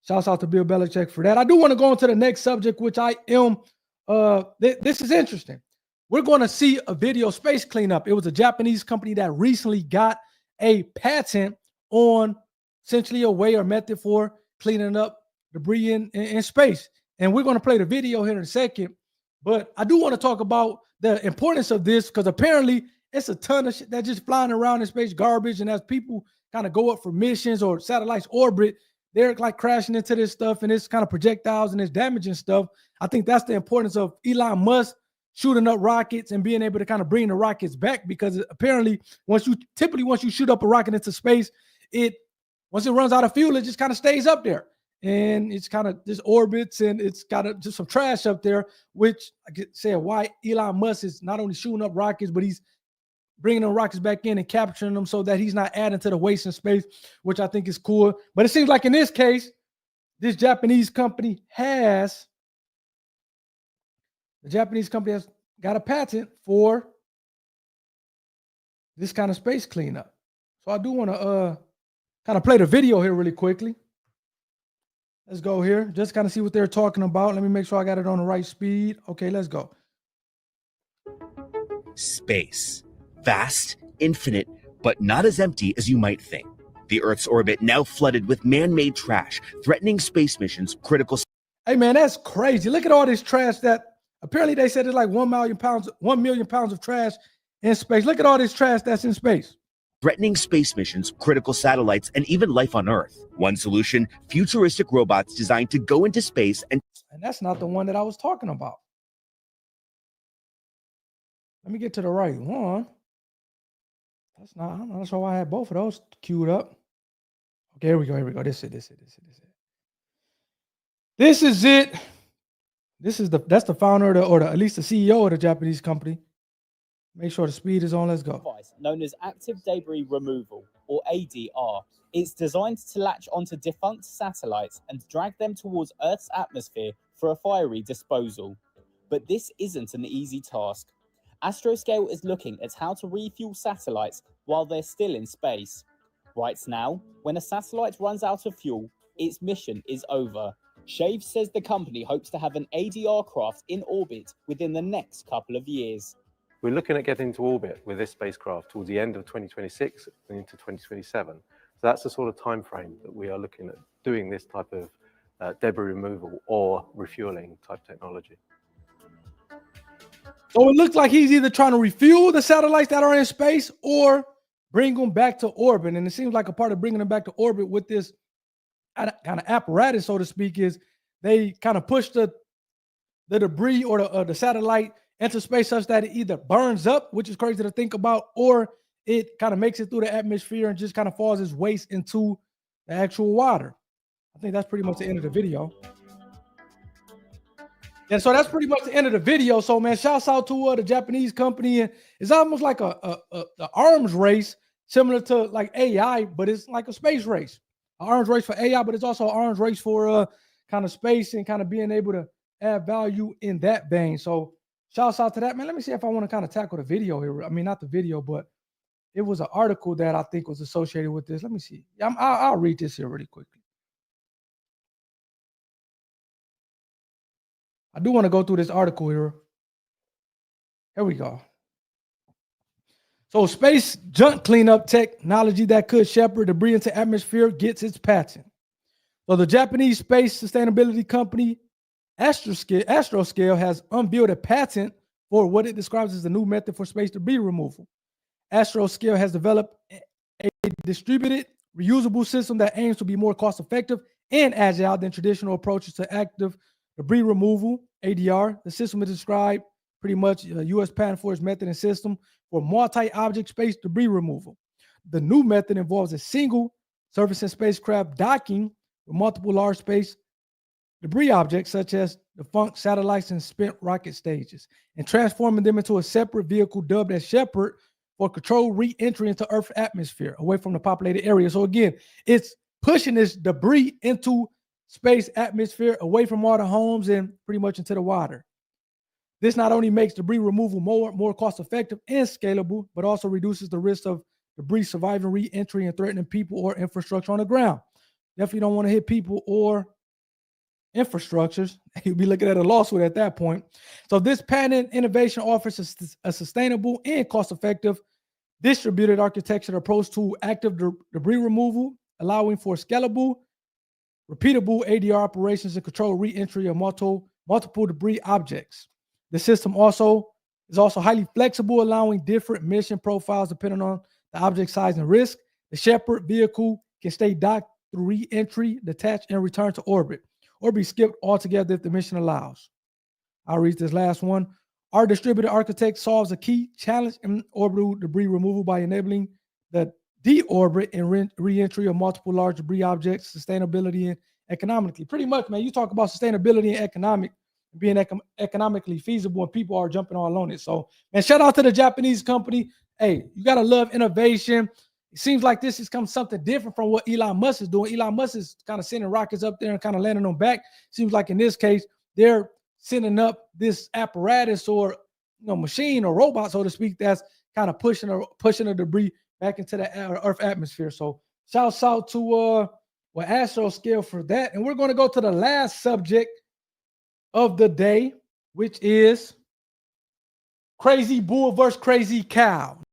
Shouts out to Bill Belichick for that. I do want to go on to the next subject, which I am. This is interesting. We're going to see a video space cleanup. It was a Japanese company that recently got a patent on essentially a way or method for cleaning up debris in space. And we're going to play the video here in a second. But I do want to talk about the importance of this because apparently it's a ton of shit that's just flying around in space, garbage. And as people kind of go up for missions or satellites orbit, they're like crashing into this stuff and it's kind of projectiles and it's damaging stuff. I think that's the importance of Elon Musk shooting up rockets and being able to kind of bring the rockets back, because apparently once you shoot up a rocket into space, once it runs out of fuel, it just kind of stays up there and it's kind of just orbits and it's got just some trash up there, which I could say why Elon Musk is not only shooting up rockets, but he's bringing the rockets back in and capturing them so that he's not adding to the waste in space, which I think is cool. But it seems like in this case, this Japanese company has got a patent for this kind of space cleanup. So I do want to kind of play the video here really quickly. Let's go here. Just kind of see what they're talking about. Let me make sure I got it on the right speed. Okay, let's go. Space. Vast, infinite, but not as empty as you might think. The Earth's orbit now flooded with man-made trash, threatening space missions, critical... Hey, man, that's crazy. Look at all this trash that apparently they said it's like 1 million pounds of trash in space. Look at all this trash that's in space. Threatening space missions, critical satellites, and even life on Earth. One solution, futuristic robots designed to go into space and... And that's not the one that I was talking about. Let me get to the right one. I'm not sure why I had both of those queued up. Okay, here we go. This is it. That's the founder or at least the CEO of the Japanese company. Make sure the speed is on. Let's go. Device known as active debris removal, or ADR. It's designed to latch onto defunct satellites and drag them towards Earth's atmosphere for a fiery disposal. But this isn't an easy task. Astroscale is looking at how to refuel satellites while they're still in space. Right now, when a satellite runs out of fuel, its mission is over. Shave says the company hopes to have an ADR craft in orbit within the next couple of years. We're looking at getting to orbit with this spacecraft towards the end of 2026 and into 2027. So that's the sort of time frame that we are looking at doing this type of debris removal or refueling type technology. So it looks like he's either trying to refuel the satellites that are in space or bring them back to orbit. And it seems like a part of bringing them back to orbit with this kind of apparatus, so to speak, is they kind of push the debris or the satellite into space such that it either burns up, which is crazy to think about, or it kind of makes it through the atmosphere and just kind of falls as waste into the actual water. I think that's pretty much the end of the video. And so that's pretty much the end of the video. So, man, shouts out to the Japanese company. And it's almost like a arms race, similar to like AI, but it's like a space race. An arms race for AI, but it's also an arms race for kind of space and kind of being able to add value in that vein. So shouts out to that, man. Let me see if I want to kind of tackle the video here. I mean, not the video, but it was an article that I think was associated with this. Let me see. I'll read this here really quickly. I do want to go through this article here. Here we go. So space junk cleanup technology that could shepherd debris into atmosphere gets its patent. So the Japanese space sustainability company Astroscale has unveiled a patent for what it describes as a new method for space debris removal. Astroscale has developed a distributed, reusable system that aims to be more cost-effective and agile than traditional approaches to active debris removal, ADR. The system is described pretty much a U.S. patent for its method and system for multi-object space debris removal. The new method involves a single surfacing spacecraft docking with multiple large space debris objects such as defunct satellites and spent rocket stages and transforming them into a separate vehicle dubbed as Shepard for controlled re-entry into Earth's atmosphere away from the populated area. So again, it's pushing this debris into space atmosphere away from all the homes and pretty much into the water. This not only makes debris removal more cost-effective and scalable, but also reduces the risk of debris surviving re-entry and threatening people or infrastructure on the ground. Definitely don't want to hit people or infrastructures. You'll be looking at a lawsuit at that point. So this patent innovation offers a sustainable and cost-effective distributed architecture approach to active debris removal, allowing for scalable, repeatable ADR operations and control re-entry of multiple debris objects. The system is also highly flexible, allowing different mission profiles depending on the object size and risk. The Shepard vehicle can stay docked through re-entry, detach, and return to orbit, or be skipped altogether if the mission allows. I'll read this last one. Our distributed architect solves a key challenge in orbital debris removal by enabling the deorbit and re-entry of multiple large debris objects, sustainability and economically. Pretty much, man, you talk about sustainability and being economically feasible, and people are jumping all on it. So, man, shout out to the Japanese company. Hey, you got to love innovation. It seems like this has come something different from what Elon Musk is doing. Elon Musk is kind of sending rockets up there and kind of landing them back. Seems like in this case, they're sending up this apparatus or machine or robot, so to speak, that's kind of pushing the debris back into the Earth atmosphere. So shouts out to Astroscale for that. And we're going to go to the last subject of the day, which is crazy bull versus crazy cow.